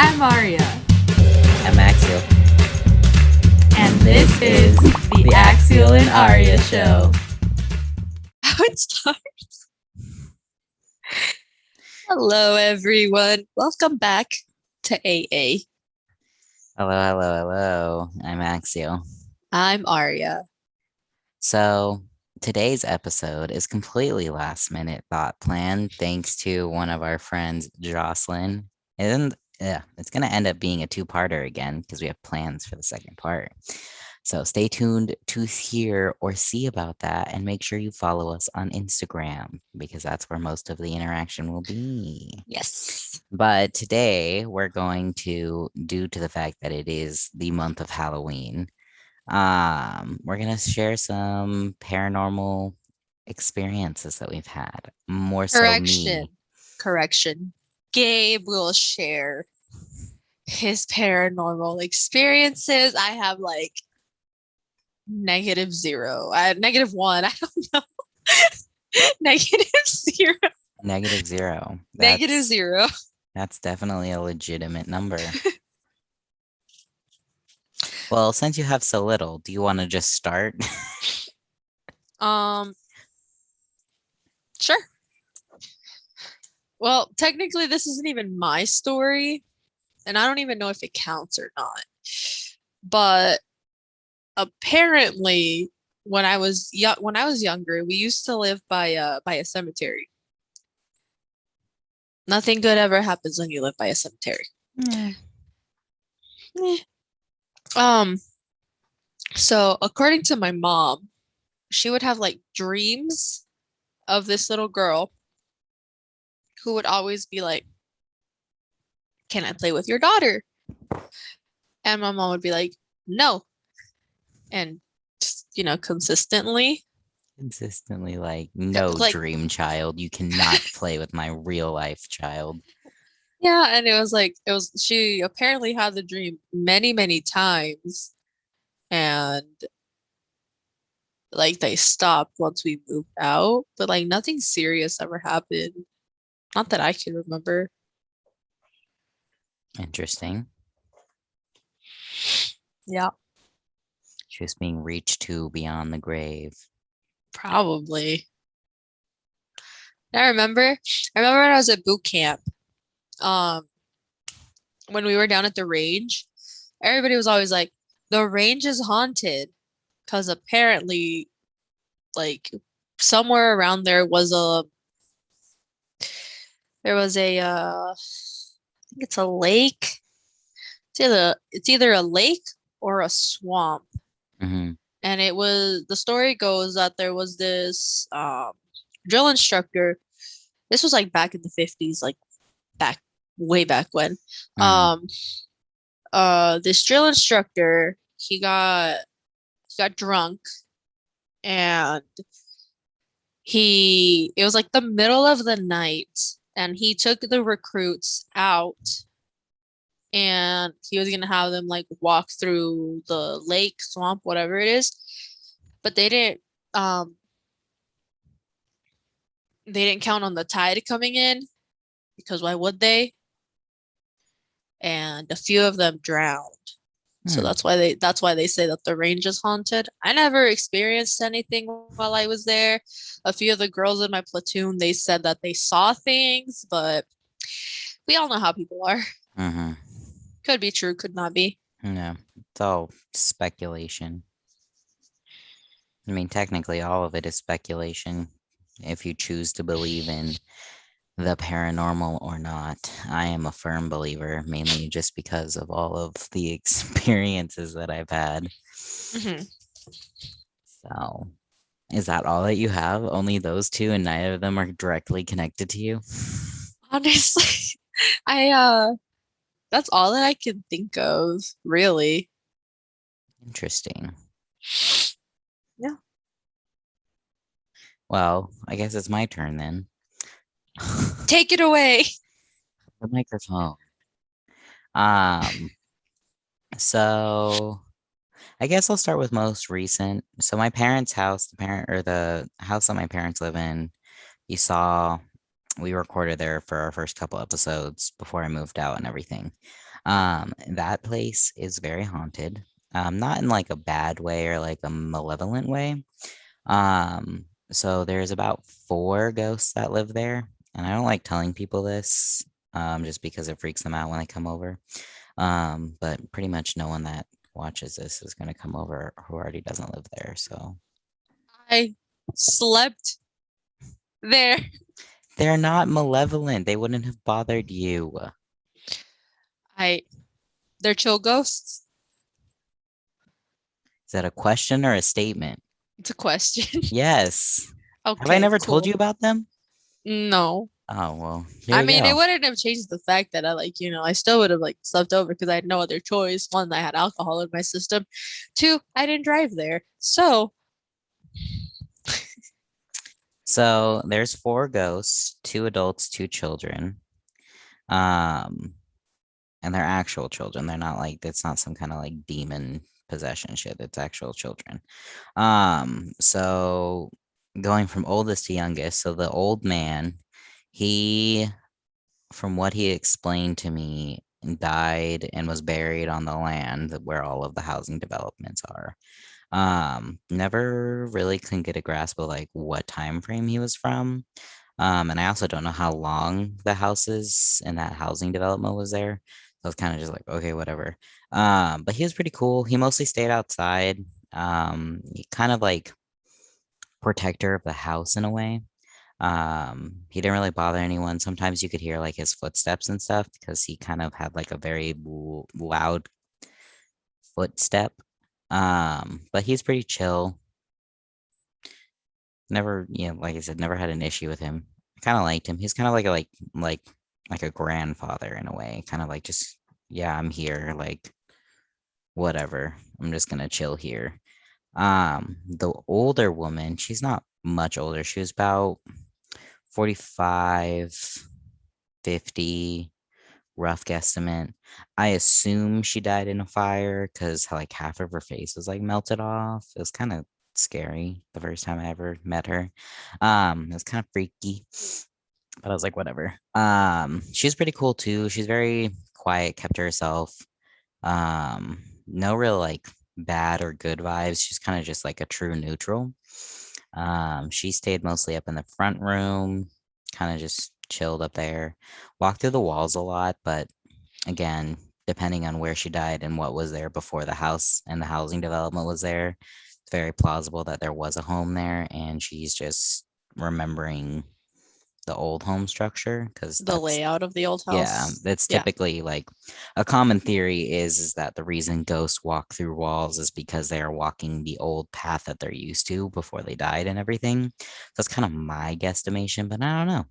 I'm Aria, I'm Axel. and this is the Axial and Aria Show. How it starts. Hello, everyone. Welcome back to AA. Hello. I'm Axel. I'm Aria. So today's episode is completely last minute thought plan thanks to one of our friends, Jocelyn. And it's going to end up being a two-parter again because we have plans for the second part. So stay tuned to hear or see about that and make sure you follow us on Instagram because that's where most of the interaction will be. Yes. But today we're going to, due to the fact that it is the month of Halloween, we're gonna share some paranormal experiences that we've had. More so me. Correction. Gabe will share his paranormal experiences. I have like -0. -1. I don't know. -0. -0. -0. That's definitely a legitimate number. Well, since you have so little, do you want to just start? Sure. Well, technically, this isn't even my story, and I don't even know if it counts or not. But apparently, when I was younger, we used to live by a cemetery. Nothing good ever happens when you live by a cemetery. So according to my mom, she would have like dreams of this little girl who would always be like, "Can I play with your daughter?" And my mom would be like, "No." And just, consistently like, no, like dream child, you cannot play with my real life child. Yeah, and it was she apparently had the dream many times, and like they stopped once we moved out, but like nothing serious ever happened. Not that I can remember. Interesting. Yeah, She was being reached to beyond the grave. probably. I remember when I was at boot camp, when we were down at the range, everybody was always like, the range is haunted, because apparently, like, somewhere around there was a I think it's a lake. It's either a lake or a swamp. Mm-hmm. And the story goes that there was this drill instructor. This was like back in the 50s, like way back when. Mm-hmm. This drill instructor, he got drunk, and it was like the middle of the night, and he took the recruits out, and he was gonna have them like walk through the lake, swamp, whatever it is. But um they didn't count on the tide coming in, because why would they? And a few of them drowned. So that's why they say that the range is haunted. I never experienced anything while I was there. A few of the girls in my platoon, they said that they saw things, but we all know how people are. Mm-hmm. Could be true, could not be. No, it's all speculation. I mean, technically, all of it is speculation if you choose to believe in the paranormal or not. I am a firm believer, mainly just because of all of the experiences that I've had. Mm-hmm. So, is that all that you have? Only those two, and neither of them are directly connected to you? Honestly, that's all that I can think of, really. Interesting. Yeah. Well, I guess it's my turn then. Take it away. The microphone. So I guess I'll start with most recent. So my parents' house, the house that my parents live in, you saw we recorded there for our first couple episodes before I moved out and everything. That place is very haunted. Not in like a bad way or like a malevolent way. So there's about 4 ghosts that live there, and I don't like telling people this, just because it freaks them out when they come over. But pretty much no one that watches this is gonna come over who already doesn't live there. So I slept there. they're not malevolent. They wouldn't have bothered you. They're chill ghosts. Is that a question or a statement? It's a question. Yes. Okay, Have I never told cool. you about them? No. Oh, well, here I you mean, it go. wouldn't have changed the fact that I still would have like slept over because I had no other choice. One, I had alcohol in my system. Two, I didn't drive there. So, So there's 4 ghosts, 2 adults, 2 children. Um, and they're actual children. They're not like it's not some kind of like demon possession shit. It's actual children. So going from oldest to youngest, so the old man, he, from what he explained to me, died and was buried on the land where all of the housing developments are. Never really can get a grasp of like what time frame he was from. And I also don't know how long the houses and that housing development was there. So it's kind of just like, okay, whatever. But he was pretty cool. He mostly stayed outside. He kind of like protector of the house in a way. He didn't really bother anyone. Sometimes you could hear like his footsteps and stuff because he kind of had like a very loud footstep. But he's pretty chill. Never, like I said, never had an issue with him. I kind of liked him. He's kind of like a grandfather in a way. Kind of like just, yeah, I'm here, like whatever. I'm just gonna chill here. The older woman, she's not much older. She was about 45, 50, rough guesstimate. I assume she died in a fire because like half of her face was like melted off. It was kind of scary the first time I ever met her. It was kind of freaky, but I was like, whatever. She was pretty cool too. She's very quiet, kept to herself. No real like bad or good vibes. She's kind of just like a true neutral. She stayed mostly up in the front room, kind of just chilled up there, walked through the walls a lot, but again, depending on where she died and what was there before the house and the housing development was there, it's very plausible that there was a home there and she's just remembering the old home structure because the layout of the old yeah, house. that's Yeah. typically like a common theory is that the reason ghosts walk through walls is because they are walking the old path that they're used to before they died and everything. That's kind of my guesstimation, but I don't know.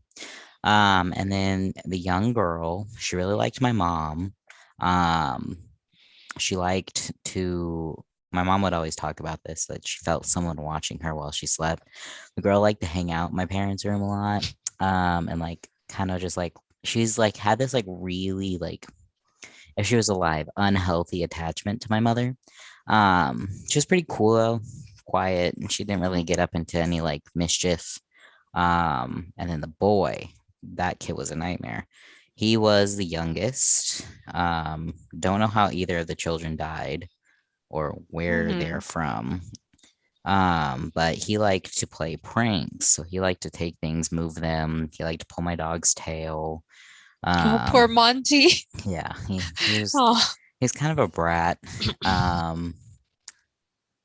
And then the young girl, she really liked my mom. Um, she liked to my mom would always talk about this, that she felt someone watching her while she slept. The girl liked to hang out in my parents' room a lot. And like kind of just like she's like had this like really like if she was alive, unhealthy attachment to my mother. She was pretty cool though, quiet, and she didn't really get up into any like mischief. And then the boy, that kid was a nightmare. He was the youngest. Don't know how either of the children died or where they're Mhm. from. But he liked to play pranks. So he liked to take things, move them. He liked to pull my dog's tail. Oh, poor Um, Monty. yeah, he was Oh. he's kind of a brat. Um,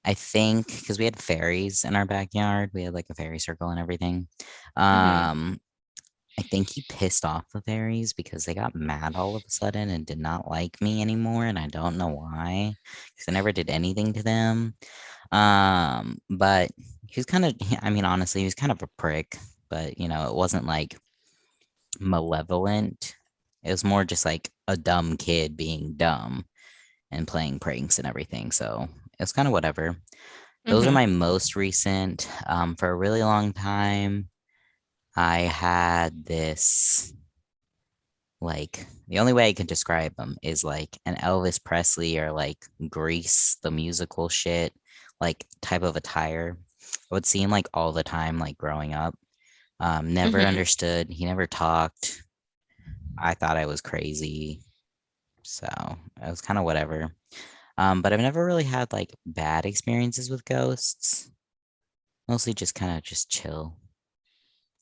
I think because we had fairies in our backyard, we had like a fairy circle and everything. Mhm. Um, I think he pissed off the fairies because they got mad all of a sudden and did not like me anymore, and I don't know why, because I never did anything to them. But he was kind of, I mean, honestly, he was kind of a prick, but it wasn't like malevolent. It was more just like a dumb kid being dumb and playing pranks and everything. So it's kind of whatever. Those are Mhm. my most recent. For a really long time, I had this like the only way I can describe them is like an Elvis Presley or like Grease, the musical shit, like type of attire. I would see him like all the time, like growing up. Never Mhm. understood. He never talked. I thought I was crazy. So it was kind of whatever. But I've never really had like bad experiences with ghosts. Mostly just kind of just chill.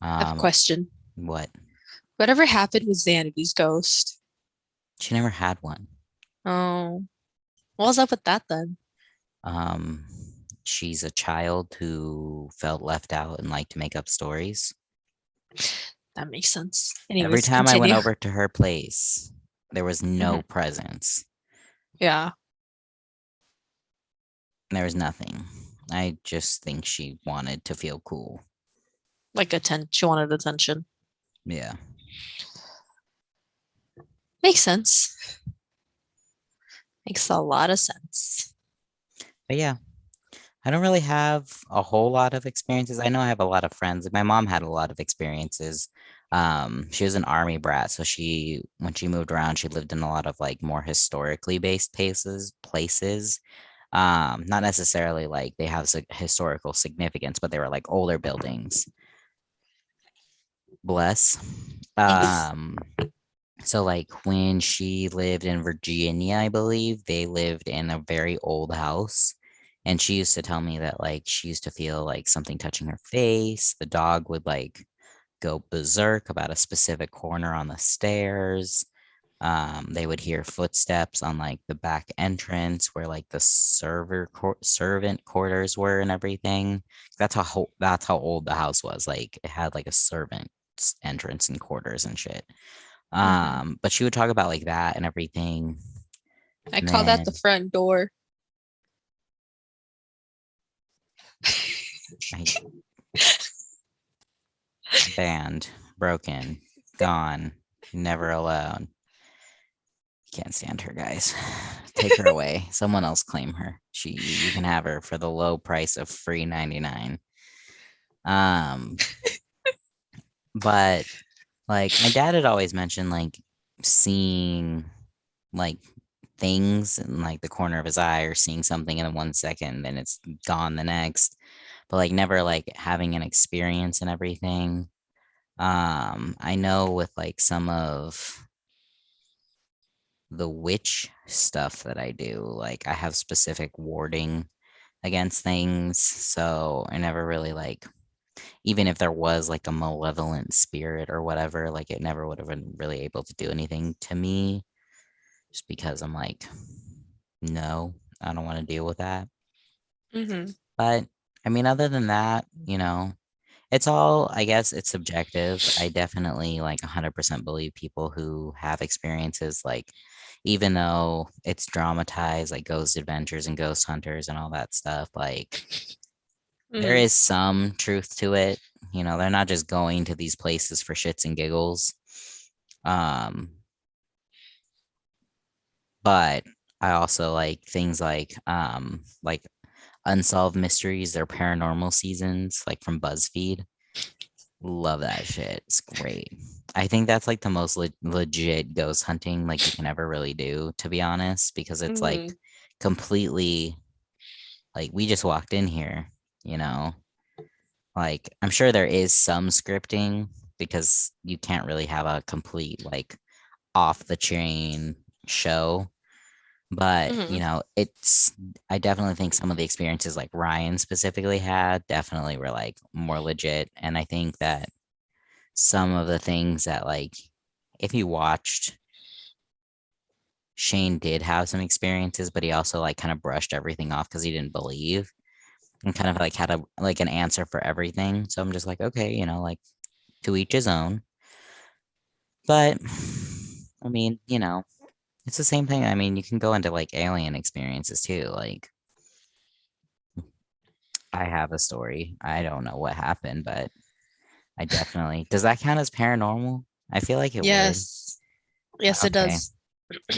I have a Um, question. what? Whatever happened with Xanity's ghost? She never had one. Oh, what was up with that then? Um, she's a child who felt left out and liked to make up stories. That makes sense. Every Anyways, time I went continue. over to her place, there was no Mhm. presents. Yeah, There was nothing. I just think she wanted to feel cool. like she wanted attention. Yeah. Makes sense. Makes a lot of sense. But yeah, I don't really have a whole lot of experiences. I know I have a lot of friends. Like my mom had a lot of experiences. She was an army brat, so when she moved around, she lived in a lot of like more historically based places. Not necessarily like they have historical significance, but they were like older buildings. Bless. Thanks. Um, so like when she lived in Virginia, I believe they lived in a very old house. And she used to tell me that like she used to feel like something touching her face. The dog would like go berserk about a specific corner on the stairs. They would hear footsteps on like the back entrance where like the servant quarters were and everything. That's how old the house was. Like it had like a servant entrance and quarters and shit. Mhm. But she would talk about like that and everything. I And call that the then front door. I banned, broken, gone, never alone. Can't stand her, guys. Take her away. Someone else claim her. You can have her for the low price of free 99. Um, but like my dad had always mentioned like seeing like things in like the corner of his eye or seeing something in 1 second, then it's gone the next. But like never like having an experience and everything. I know with like some of the witch stuff that I do, like I have specific warding against things. So I never really like, even if there was like a malevolent spirit or whatever, like it never would have been really able to do anything to me just because I'm like, no, I don't want to deal with that. Mhm. But I mean, other than that, it's all, I guess it's subjective. I definitely like 100% believe people who have experiences like, even though it's dramatized, like ghost adventures and ghost hunters and all that stuff, like there Mhm. is some truth to it. They're not just going to these places for shits and giggles. Um, but I also like things like unsolved mysteries, their paranormal seasons, like from BuzzFeed. Love that shit. It's great. I think that's like the most legit ghost hunting like you can ever really do, to be honest, because it's like Mhm. completely like we just walked in here, you know. Like I'm sure there is some scripting because you can't really have a complete like off the chain show. But, Mhm. I definitely think some of the experiences like Ryan specifically had definitely were like more legit. And I think that some of the things that like if you watched, Shane did have some experiences, but he also like kind of brushed everything off because he didn't believe and kind of like had an answer for everything. So I'm just like, okay, like to each his own. But I mean, it's the same thing. I mean, you can go into like alien experiences too. Like I have a story. I don't know what happened, but I definitely does that count as paranormal? I feel like it would. Yes. Yes, it Okay. does.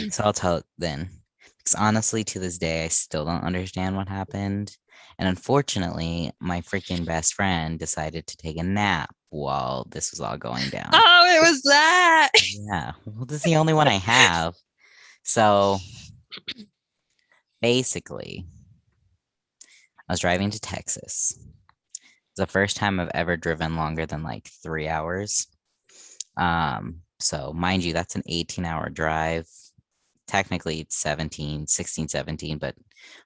So I'll tell it then. Because honestly, to this day, I still don't understand what happened. And unfortunately, my freaking best friend decided to take a nap while this was all going down. Oh, it was that. Yeah. Well, this is the only one I have. So basically, I was driving to Texas the first time I've ever driven longer than like 3 hours. So mind you, that's an 18-hour drive. Technically it's 17, 16, 17, but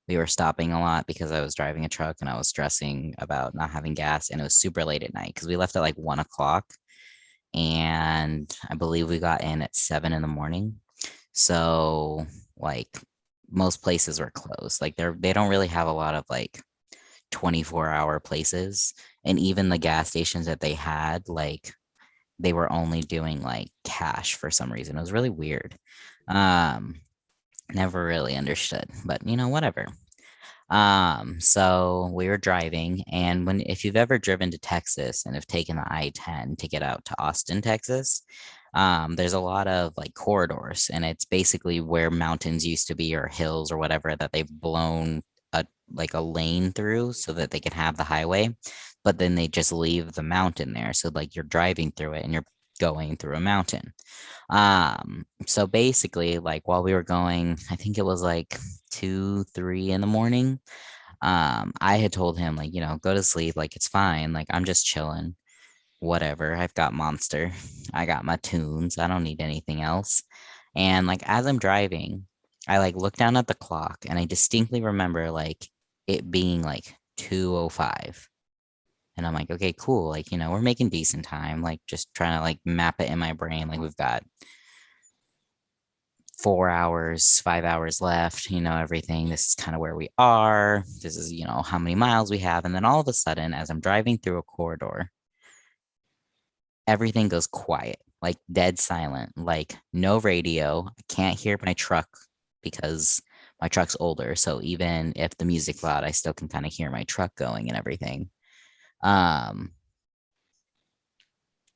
we were stopping a lot because I was driving a truck and I was stressing about not having gas, and it was super late at night because we left at like 1 o'clock, and I believe we got in at 7 in the morning. So like most places were closed. Like they don't really have a lot of like 24-hour places. And even the gas stations that they had, like they were only doing like cash for some reason. It was really weird. Um, Never really understood, but whatever. So we were driving, and if you've ever driven to Texas and have taken the I-10 to get out to Austin, Texas, there's a lot of like corridors, and it's basically where mountains used to be or hills or whatever that they've blown a lane through so that they can have the highway, but then they just leave the mountain there. So like you're driving through it and you're going through a mountain. So basically, like while we were going, I think it was like 2, 3 in the morning. I had told him, like, go to sleep, like it's fine, like I'm just chilling, whatever. I've got Monster, I got my tunes, I don't need anything else. And like as I'm driving, I like look down at the clock and I distinctly remember like it being like 2:05. And I'm like, okay, cool. Like, we're making decent time, like just trying to like map it in my brain. Like we've got 4 hours, 5 hours left, everything. This is kind of where we are. This is, how many miles we have. And then all of a sudden, as I'm driving through a corridor, everything goes quiet, like dead silent, like no radio. I can't hear my truck because my truck's older. So even if the music's loud, I still can kind of hear my truck going and everything.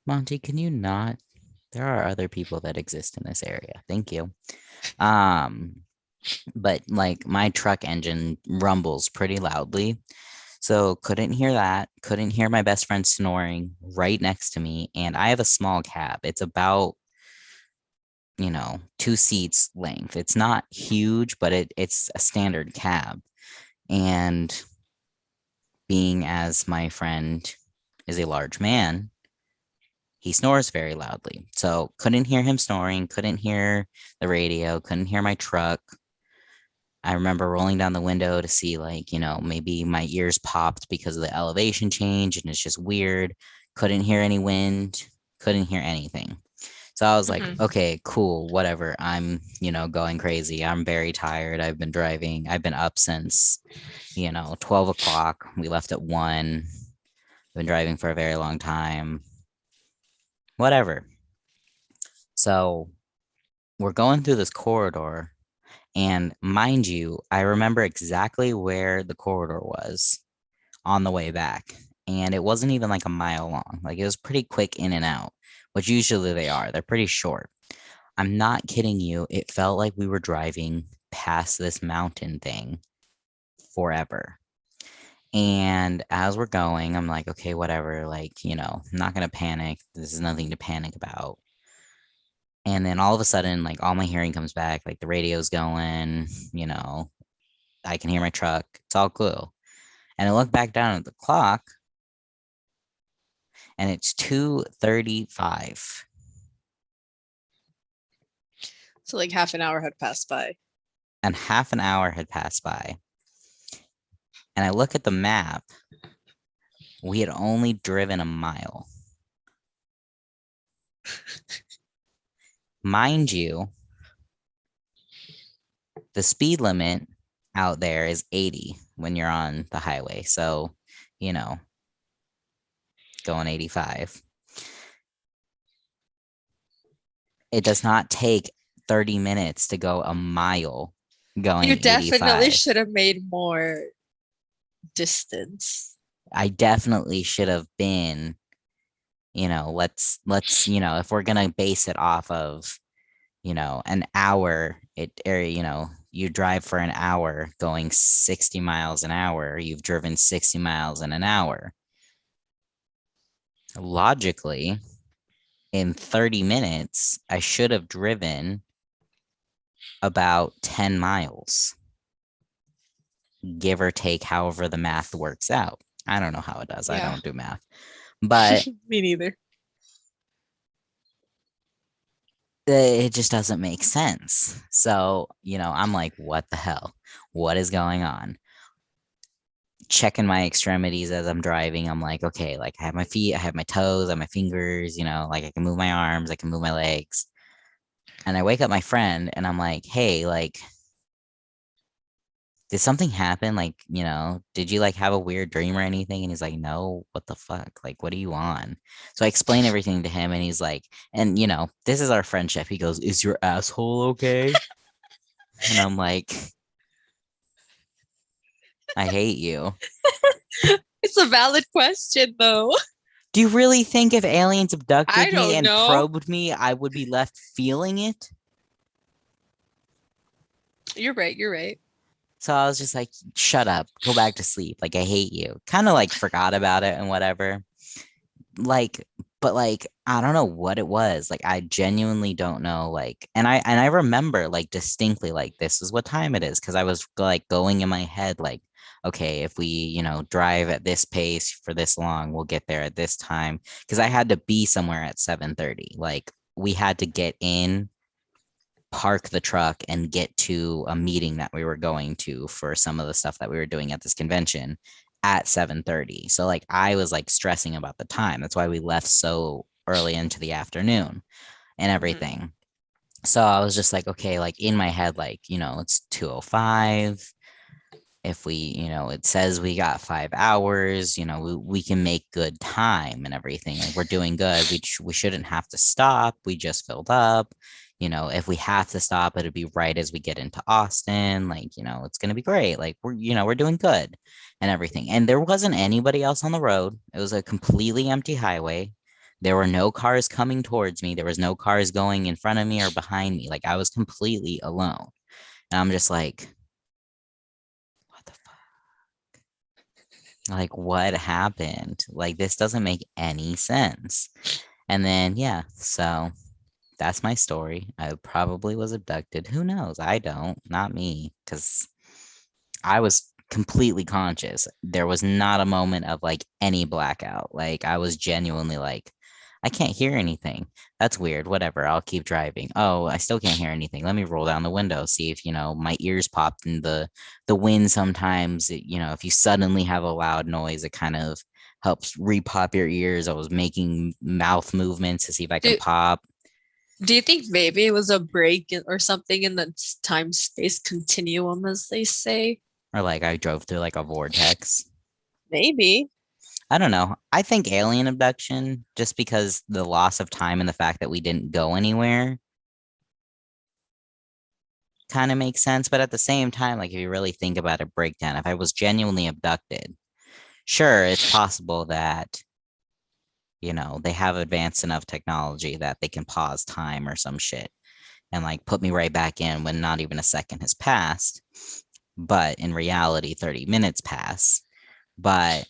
Monty, can you not? There are other people that exist in this area. Thank you. But like my truck engine rumbles pretty loudly. So couldn't hear that, couldn't hear my best friend snoring right next to me. And I have a small cab. It's about, 2 seats length. It's not huge, but it's a standard cab. And being as my friend is a large man, he snores very loudly. So couldn't hear him snoring, couldn't hear the radio, couldn't hear my truck. I remember rolling down the window to see, like, maybe my ears popped because of the elevation change and it's just weird. Couldn't hear any wind, couldn't hear anything. So I was like, okay, cool, whatever. I'm, going crazy. I'm very tired. I've been driving. I've been up since, 12 o'clock. We left at 1. Been driving for a very long time. Whatever. So we're going through this corridor. And mind you, I remember exactly where the corridor was on the way back. And it wasn't even like a mile long. Like it was pretty quick in and out, which usually they are. They're pretty short. I'm not kidding you. It felt like we were driving past this mountain thing forever. And as we're going, I'm like, okay, whatever. Like, I'm not going to panic. This is nothing to panic about. And then all of a sudden, like all my hearing comes back, like the radio's going, I can hear my truck. It's all cool. And I look back down at the clock and it's 2:35. So like half an hour had passed by. And half an hour had passed by. And I look at the map. We had only driven a mile. Mind you, the speed limit out there is 80 when you're on the highway. So, going 85. It does not take 30 minutes to go a mile going You definitely 85. should have made more distance. I definitely should have been, let's if we're gonna base it off of, an hour, you drive for an hour going 60 miles an hour, you've driven 60 miles in an hour. Logically, in 30 minutes, I should have driven about 10 miles, give or take, however the math works out. I don't know how it does. I Yeah. don't do math. But Me neither. it just doesn't make sense. So, I'm like, what the hell? What is going on? Checking my extremities as I'm driving. I'm like, okay, like I have my feet, I have my toes, I have my fingers, like I can move my arms, I can move my legs. And I wake up my friend and I'm like, hey, like, did something happen? Like, did you like have a weird dream or anything? And he's like, no, what the fuck? Like, what are you on? So I explain everything to him and he's like, and this is our friendship. He goes, is your asshole okay? And I'm like, I hate you. It's a valid question, though. Do you really think if aliens abducted I me don't and know. probed me, I would be left feeling it? You're right. You're right. So I was just like, shut up, go back to sleep. Like, I hate you. Kind of like forgot about it and whatever. Like, but like, I don't know what it was. Like, I genuinely don't know. Like, and I remember like distinctly, like, this is what time it is. Cause I was like going in my head, like, okay, if we, drive at this pace for this long, we'll get there at this time. Cause I had to be somewhere at 7:30. Like, we had to get in, park the truck and get to a meeting that we were going to for some of the stuff that we were doing at this convention at 7:30. So like I was like stressing about the time. That's why we left so early into the afternoon and everything. So I was just like, okay, like in my head, like, it's 2:05. If we, it says we got 5 hours, we can make good time and everything. Like we're doing good. We shouldn't have to stop. We just filled up. If we have to stop, it'll be right as we get into Austin. Like, it's gonna be great. Like we're doing good and everything. And there wasn't anybody else on the road. It was a completely empty highway. There were no cars coming towards me. There was no cars going in front of me or behind me. Like I was completely alone. And I'm just like, what the fuck? Like, what happened? Like, this doesn't make any sense. And then, yeah, so that's my story. I probably was abducted. Who knows? I don't, not me, because I was completely conscious. There was not a moment of like any blackout. Like, I was genuinely like, I can't hear anything. That's weird. Whatever. I'll keep driving. Oh, I still can't hear anything. Let me roll down the window, see if, my ears popped in the wind sometimes. If you suddenly have a loud noise, it kind of helps repop your ears. I was making mouth movements to see if I can Do, pop. do you think maybe it was a break or something in the time space continuum, as they say? Or like I drove through like a vortex. Maybe. I don't know. I think alien abduction, just because the loss of time and the fact that we didn't go anywhere kind of makes sense. But at the same time, like if you really think about a breakdown, if I was genuinely abducted, sure, it's possible that, they have advanced enough technology that they can pause time or some shit and like put me right back in when not even a second has passed. But in reality, 30 minutes pass. But,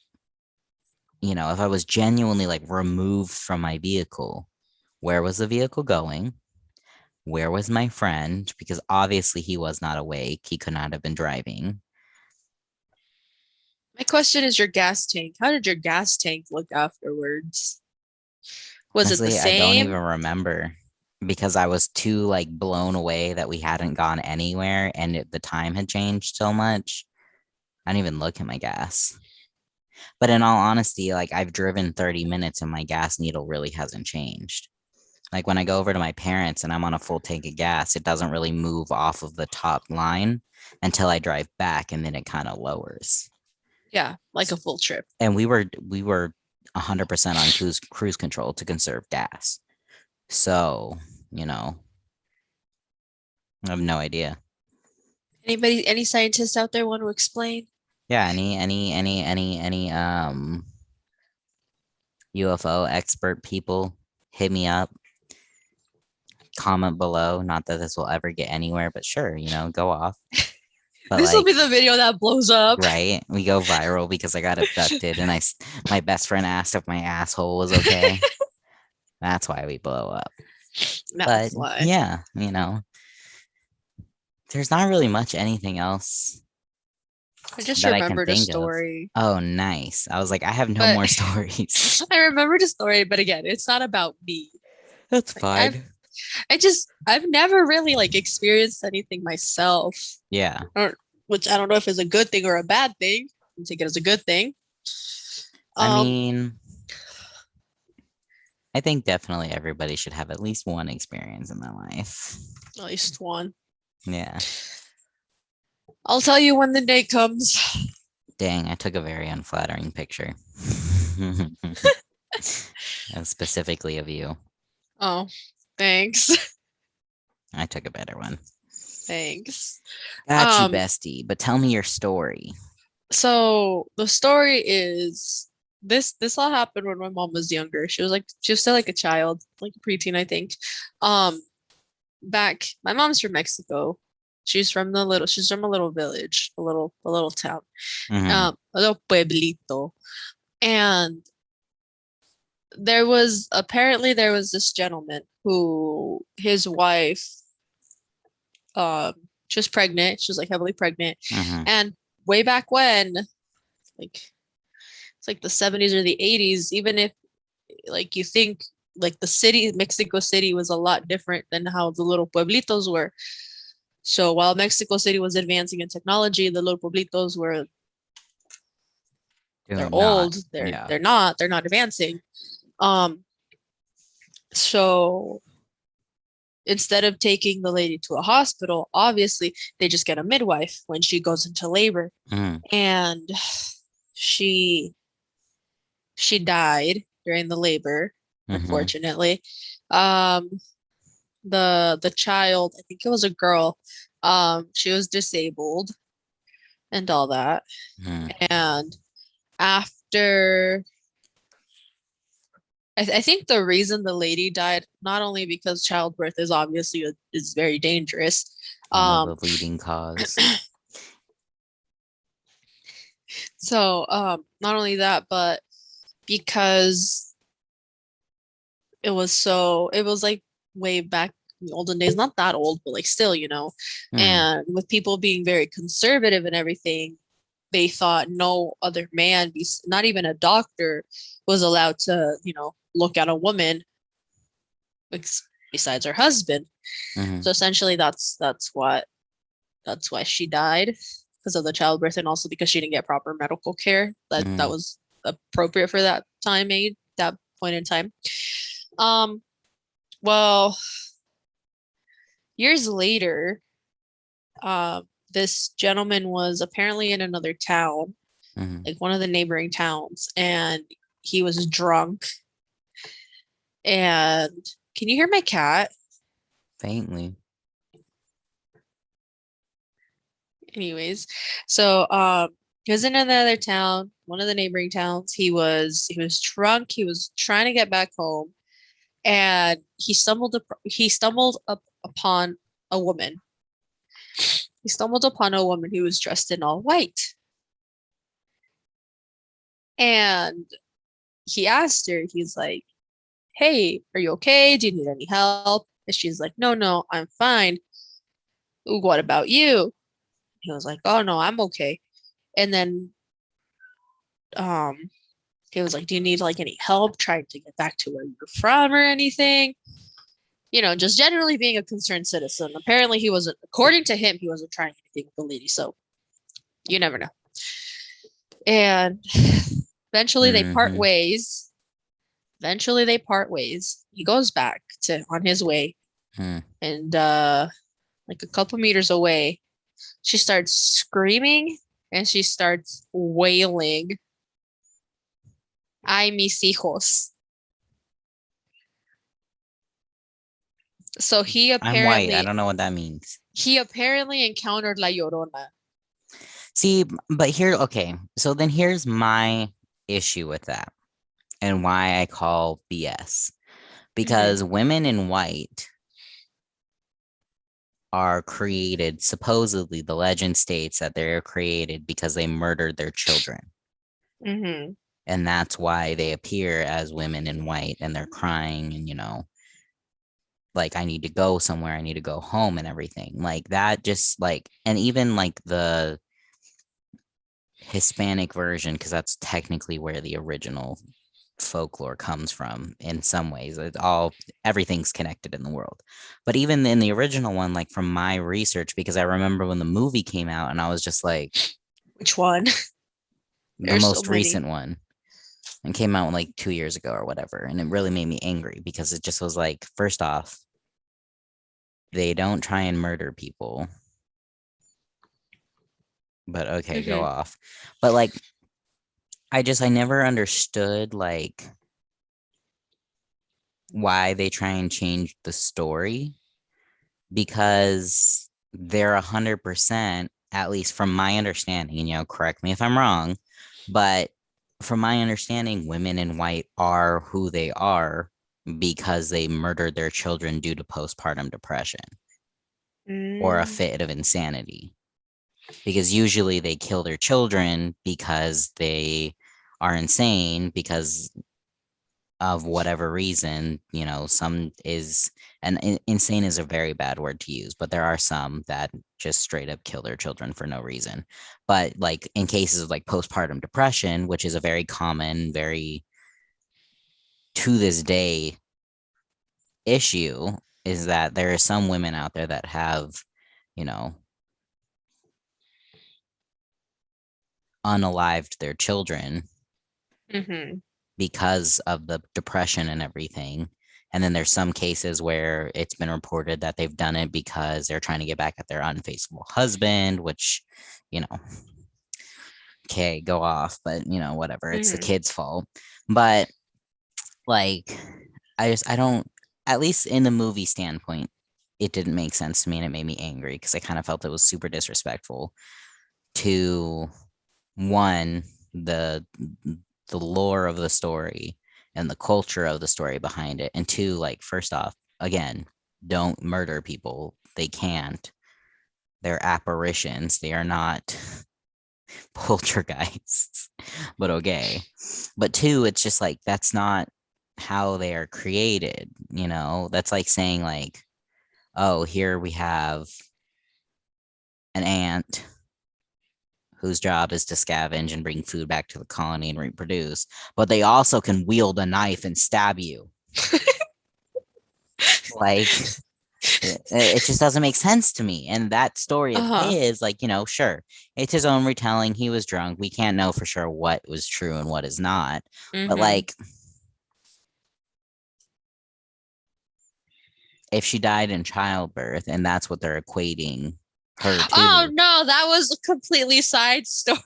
if I was genuinely like removed from my vehicle, where was the vehicle going? Where was my friend? Because obviously he was not awake. He could not have been driving. My question is your gas tank. How did your gas tank look afterwards? Was it the Honestly, I don't even same? remember because I was too like blown away that we hadn't gone anywhere and the time had changed so much. I didn't even look at my gas. But in all honesty, like I've driven 30 minutes and my gas needle really hasn't changed. Like when I go over to my parents and I'm on a full tank of gas, it doesn't really move off of the top line until I drive back and then it kind of lowers. Yeah, like a full trip. And we were 100% on cruise control to conserve gas. So, I have no idea. Any scientists out there want to explain? Yeah, any UFO expert people, hit me up. Comment below. Not that this will ever get anywhere, but sure, go off. But This will like, be the video that blows up. right, we go viral because I got abducted and my best friend asked if my asshole was okay. That's why we blow up. That's But why. yeah, there's not really much anything else I just that I can remembered a think of. story. Oh, nice. I was like, I have no But more stories. I remembered a story, but again, it's not about me. That's Like I've fine. I've never really like experienced anything myself, Yeah. or which I don't know if it's a good thing or a bad thing. I take it as a good thing. I Um, mean, I think definitely everybody should have at least one experience in their life. at least one. Yeah. I'll tell you when the day comes. Dang, I took a very unflattering picture. Specifically of you. Oh, thanks. I took a better one. Thanks. Got you, bestie. But tell me your story. So the story is this all happened when my mom was younger. She was still like a child, like a preteen, I think. Um, back my mom's from Mexico. She's from a little village, a little town, Mhm, a little pueblito. And there was this gentleman who his wife um she was pregnant. She was like heavily pregnant. mhm, And way back when, like it's like the 70s or the 80s, even if like you think like the city, Mexico City was a lot different than how the little pueblitos were. So while Mexico City was advancing in technology, the little pueblitos were they're doing not. old, Yeah. they're not advancing. Um so instead of taking the lady to a hospital, obviously they just get a midwife when she goes into labor. Mhm, And she she died during the labor, mhm, unfortunately. Um, the child, I think it was a girl, she was disabled and all that. mhm, And after I think the reason the lady died, not only because childbirth is obviously is very dangerous. one of the Um, leading cause. so not only that, but because it was like way back in the olden days, not that old, but like still, you know. Mm, And with people being very conservative and everything, they thought no other man, not even a doctor, was allowed to, you know, look at a woman besides her husband. mhm, So essentially, that's why she died, because of the childbirth, and also because she didn't get proper medical care that mhm, was appropriate for that point in time. Um, well, years later, this gentleman was apparently in another town, mhm. like one of the neighboring towns, and he was drunk. And can you hear my cat? Faintly. Anyways, so he was in another town, one of the neighboring towns. He was drunk. He was trying to get back home, and he stumbled up upon a woman. He stumbled upon a woman who was dressed in all white, and he asked her. He's like, "Hey, are you okay? Do you need any help?" And she's like, "No, no, I'm fine. What about you?" He was like, "Oh no, I'm okay." And then um he was like, "Do you need like any help trying to get back to where you're from or anything?" You know, just generally being a concerned citizen. Apparently he wasn't, according to him, he wasn't trying anything with the lady, so you never know. And eventually they part Mhm, ways. Eventually they part ways. He goes back to on his way, mhm. and like a couple meters away, she starts screaming and she starts wailing, "Ay, mis hijos." So I'm white. I don't know what that means. he apparently encountered La Llorona. See, but here, okay. So then here's my issue with that and why I call BS. Mhm. Because women in white are created, supposedly, the legend states that they're created because they murdered their children. Mhm. And that's why they appear as women in white and they're crying and, like, I need to go somewhere, I need to go home and everything. Like that, just like, and even like Hispanic version, because that's technically where the original folklore comes from in some ways. Everything's connected in the world. But even in the original one, like from my research, because I remember when the movie came out and I was just like, Which one? the There's so most many. recent one, and came out like 2 years ago or whatever. And it really made me angry because it just was like, first off, they don't try and murder people. But okay, go Mhm. off. But like, I never understood like why they try and change the story, because they're 100%, at least from my understanding, and correct me if I'm wrong, but from my understanding, women in white are who they are because they murdered their children due to postpartum depression or a Mm, fit of insanity. Because usually they kill their children because they are insane because of whatever reason. Some is, and insane is a very bad word to use, but there are some that just straight up kill their children for no reason. But like in cases of like postpartum depression, which is a very common, very to this day issue, is that there are some women out there that have, you know, unalived their children mhm. because of the depression and everything. And then there's some cases where it's been reported that they've done it because they're trying to get back at their unfaithful husband, which, you know, okay, go off, but whatever, it's the Mhm. kid's fault. But like, I don't, at least in the movie standpoint, it didn't make sense to me and it made me angry because I kind of felt it was super disrespectful to one, the lore of the story and the culture of the story behind it, and two, like, first off, again, don't murder people. They can't. They're apparitions. They are not poltergeists. But okay. But two, it's just like that's not how they are created. That's like saying like, oh, here we have an ant whose job is to scavenge and bring food back to the colony and reproduce, but they also can wield a knife and stab you. Like, it just doesn't make sense to me. And that story of Uh-huh. his, like, sure, it's his own retelling. He was drunk. We can't know for sure what was true and what is not. But Mhm. like, if she died in childbirth and that's what they're equating her Oh to, no, that was a completely side story.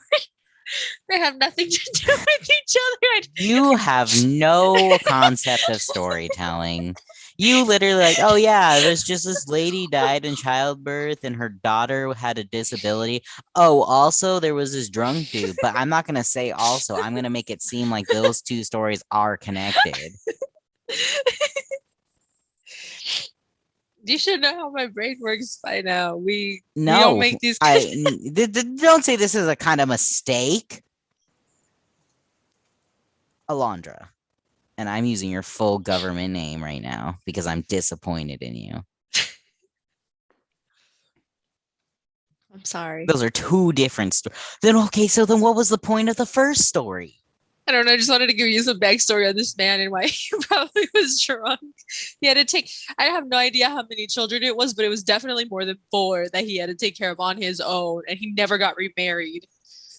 They have nothing to do with each other. you have no concept of storytelling. You literally like, oh yeah, there's just this lady died in childbirth and her daughter had a disability. Oh, also there was this drunk dude, but I'm not gonna say also. I'm gonna make it seem like those two stories are connected. You should know how my brain works by now. We don't No, make these. don't say this is a kind of mistake, Alondra. And I'm using your full government name right now because I'm disappointed in you. I'm sorry. Those are two different stories. Then okay, so then what was the point of the first story? I don't know. I just wanted to give you some backstory on this man and why he probably was drunk. He had to take. I have no idea how many children it was, but it was definitely more than four that he had to take care of on his own, and he never got remarried.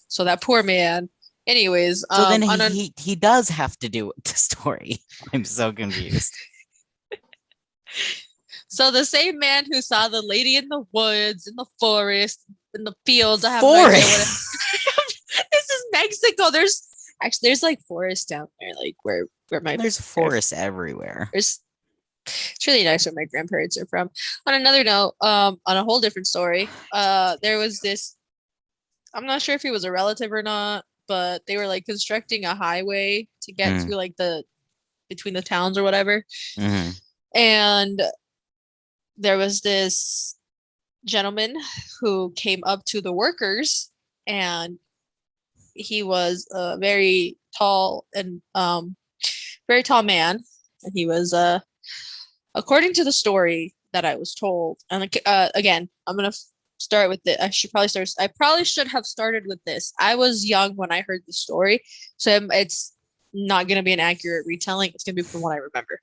So that poor man. Anyways, So then on a he does have to do the story. I'm so confused. so the same man who saw the lady in the woods, in the forest, in the fields. I have no idea what. Forest. This is Mexico. There's like forests down there, like where my There's forests everywhere. there's it's really nice where my grandparents are from. On another note, on a whole different story, there was this. I'm not sure if he was a relative or not, but they were like constructing a highway to get Mm, to like the between the towns or whatever, hmm and there was this gentleman who came up to the workers, and he was a very tall man, and he was according to the story that I was told, and again, I'm gonna start with it. I probably should have started with this. I was young when I heard the story, so it's not gonna be an accurate retelling. It's gonna be from what I remember.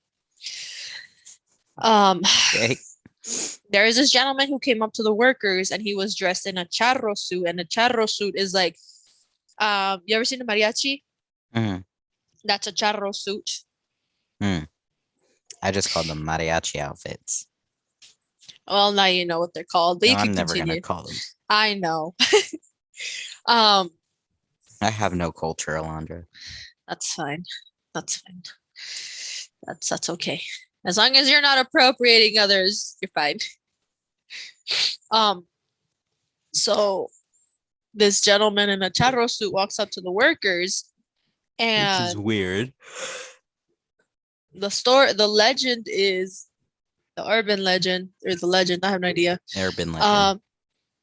Okay. There is this gentleman who came up to the workers and he was dressed in a charro suit, and a charro suit is like, you ever seen a mariachi? Mhm. That's a charro suit. I just called them mariachi outfits. Well, now you know what they're called, but No, you can I'm never gonna continue. call them. I know. Um, I have no culture, Alondra. that's fine. That's fine. That's okay. As long as you're not appropriating others, you're fine. Um, so this gentleman in a charro suit walks up to the workers, and weird. the legend is the urban legend or the legend, I have no idea. Urban legend.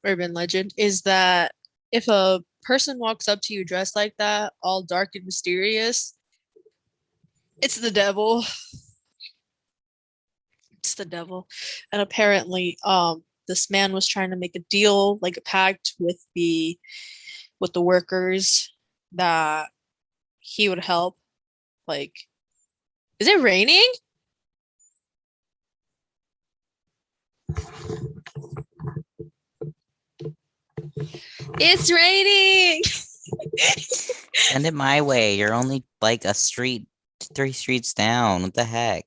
Urban legend is that if a person walks up to you dressed like that, all dark and mysterious, it's the devil. It's the devil. And apparently, this man was trying to make a deal, like a pact with the workers that he would help. Like, is it raining? It's raining. Send it my way. You're only like a street, 3 streets down. What the heck?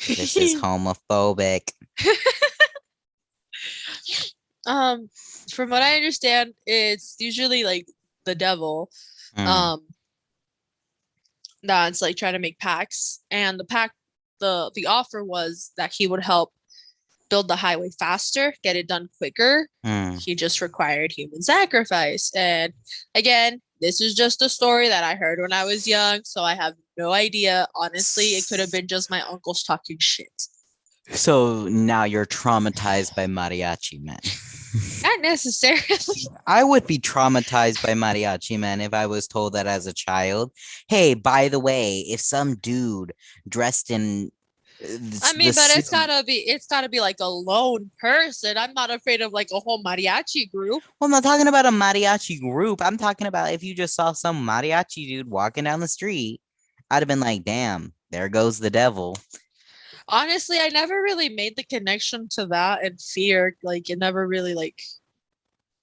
This is homophobic. From what I understand, it's usually like the devil. Mm. That's like trying to make pacts, and the offer was that he would help build the highway faster, get it done quicker. Mm. He just required human sacrifice. And again, this is just a story that I heard when I was young, so I have no idea. Honestly, it could have been just my uncles talking shit. So now you're traumatized by mariachi men. Not necessarily. I would be traumatized by mariachi men if I was told that as a child. Hey, by the way, if some dude dressed in I mean, but it's gotta be like a lone person. I'm not afraid of like a whole mariachi group. Well, I'm not talking about a mariachi group. I'm talking about if you just saw some mariachi dude walking down the street, I'd have been like, damn, there goes the devil. Honestly, I never really made the connection to that and fear. Like, it never really like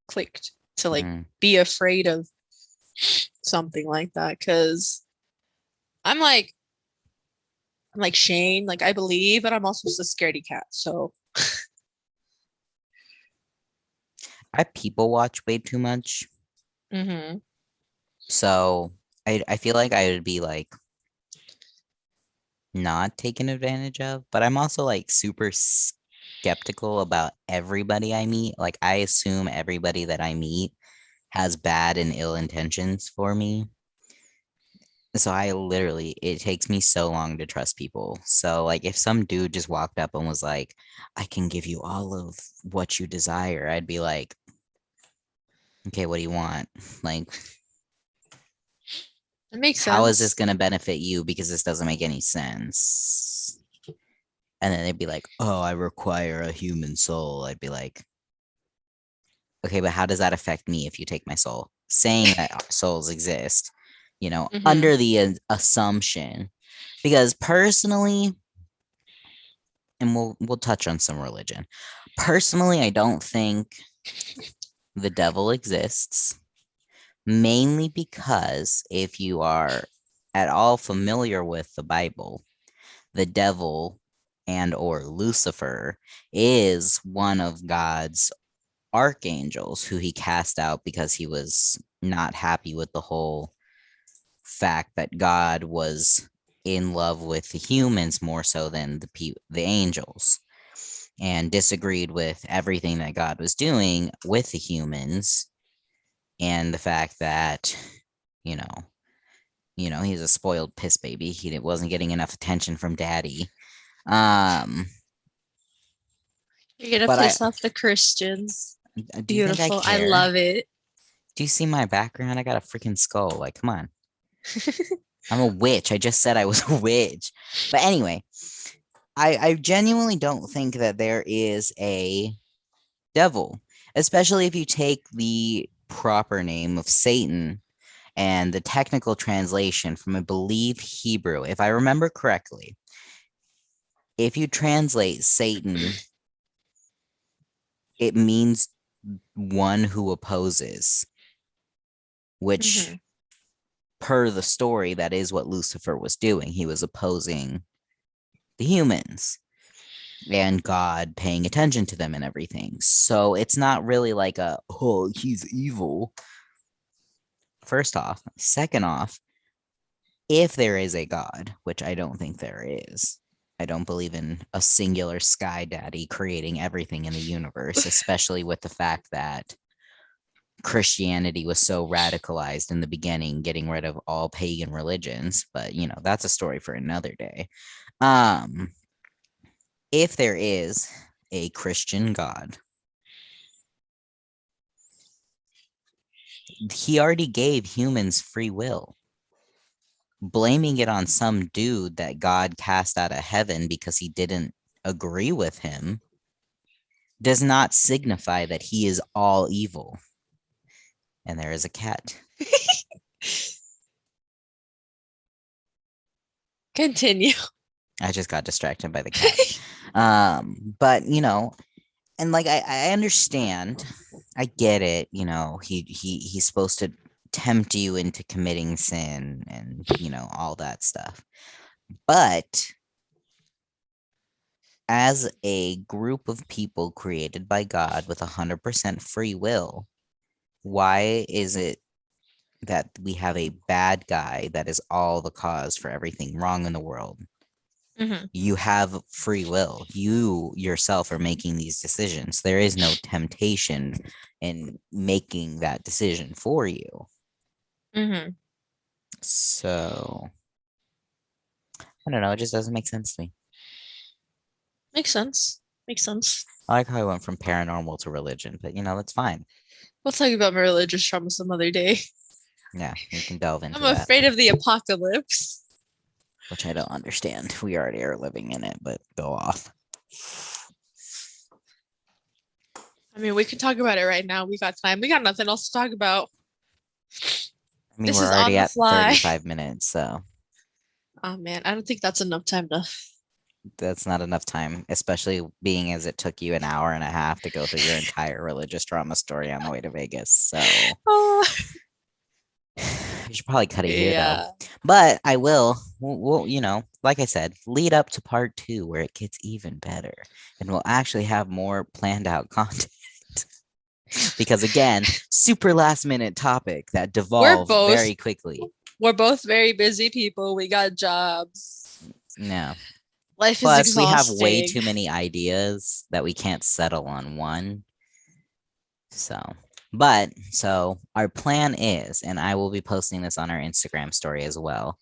clicked to like be afraid of something like that. Cause I'm like Shane, like I believe, but I'm also just a scaredy cat. So I people watch way too much. So I feel like I would be like not taken advantage of, but I'm also like super skeptical about everybody I meet. Like I assume everybody that I meet has bad and ill intentions for me. So it takes me so long to trust people. So like if some dude just walked up and was like, I can give you all of what you desire, I'd be like, okay, what do you want? Like, it makes sense. how is this going to benefit you? Because this doesn't make any sense. And then they'd be like, oh, I require a human soul. I'd be like, okay, but how does that affect me if you take my soul? Saying that souls exist, under the assumption, because personally, and we'll touch on some religion. Personally, I don't think the devil exists, mainly because if you are at all familiar with the Bible, the devil and or Lucifer is one of God's archangels who he cast out because he was not happy with the whole fact that God was in love with the humans more so than the angels, and disagreed with everything that God was doing with the humans, and the fact that he's a spoiled piss baby. He wasn't getting enough attention from daddy. You're gonna piss off the Christians. Beautiful. I love it. Do you see my background? I got a freaking skull. Like, come on. I'm a witch. I just said I was a witch. But anyway, I genuinely don't think that there is a devil, especially if you take the proper name of Satan and the technical translation from, I believe, Hebrew. If I remember correctly, if you translate Satan, it means one who opposes, which, Mhm. per the story, that is what Lucifer was doing. He was opposing the humans and God, paying attention to them and everything. So it's not really like oh, he's evil. First off. Second off, if there is a God, which I don't think there is, I don't believe in a singular sky daddy creating everything in the universe, especially with the fact that Christianity was so radicalized in the beginning, getting rid of all pagan religions. But that's a story for another day. Um, if there is a Christian God, he already gave humans free will. Blaming it on some dude that God cast out of heaven because he didn't agree with him does not signify that he is all evil. And there is a cat. Continue. I just got distracted by the cat. But and like I understand, I get it. He's supposed to tempt you into committing sin and all that stuff. But as a group of people created by God with 100% free will, why is it that we have a bad guy that is all the cause for everything wrong in the world? Mhm. You have free will. You yourself are making these decisions. There is no temptation in making that decision for you. Mhm. So, I don't know. It just doesn't make sense to me. Makes sense. Makes sense. I like how I went from paranormal to religion, but that's fine. We'll talk about my religious trauma some other day. Yeah, we can delve I'm into that, afraid of the apocalypse. which I don't understand. We already are living in it, but go off. I mean, we can talk about it right now. We got time. We got nothing else to talk about. I mean, This we're is on already the at fly. 35 minutes, so Oh man, I don't think that's enough time to. that's not enough time, especially being as it took you an hour and a half to go through your entire religious trauma story on the way to Vegas. So Oh, you should probably cut it here, though. yeah. But I will, we'll, like I said, lead up to part 2 where it gets even better, and we'll actually have more planned out content. Because again, super last minute topic that We're devolved both very quickly. we're both very busy people. We got jobs. No. Life is Plus, we have way exhausting. too many ideas that we can't settle on one. So our plan is, and I will be posting this on our Instagram story as well.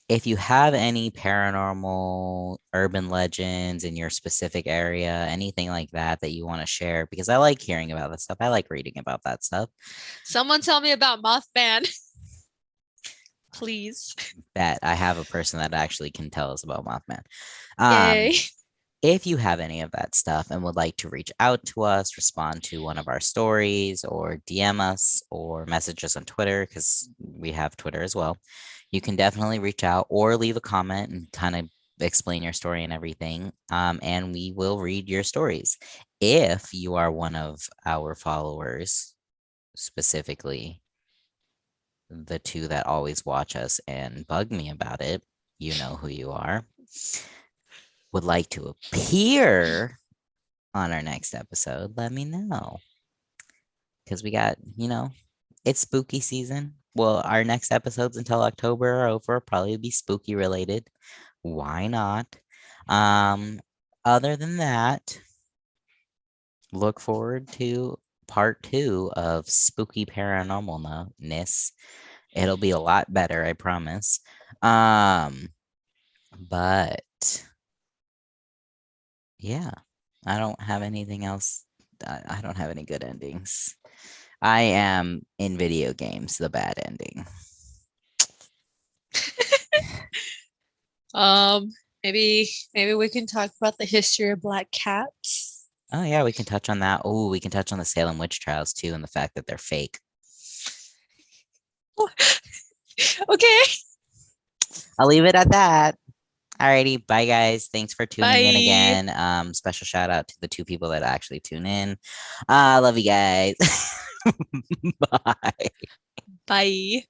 If you have any paranormal urban legends in your specific area, anything like that that you want to share, because I like hearing about that stuff. I like reading about that stuff. Someone tell me about Mothman. Please. That I have a person that actually can tell us about Mothman. Yay. If you have any of that stuff and would like to reach out to us, respond to one of our stories, or DM us or message us on Twitter, because we have Twitter as well, you can definitely reach out or leave a comment and kind of explain your story and everything. And we will read your stories. If you are one of our followers, specifically the two that always watch us and bug me about it, you know who you are, would like to appear on our next episode, let me know. Because we got, it's spooky season. Well, our next episodes until October are over, probably be spooky related. Why not? Other than that, look forward to part 2 of spooky paranormalness. It'll be a lot better, I promise. But yeah, I don't have anything else. I don't have any good endings. I am in video games, the bad ending. Um, maybe we can talk about the history of black cats. Oh yeah, we can touch on that. Oh, we can touch on the Salem witch trials too, and the fact that they're fake. Okay. I'll leave it at that. Alrighty, bye guys. Thanks for tuning in Bye. again. Special shout out to the 2 people that actually tune in. Love you guys. Bye. Bye.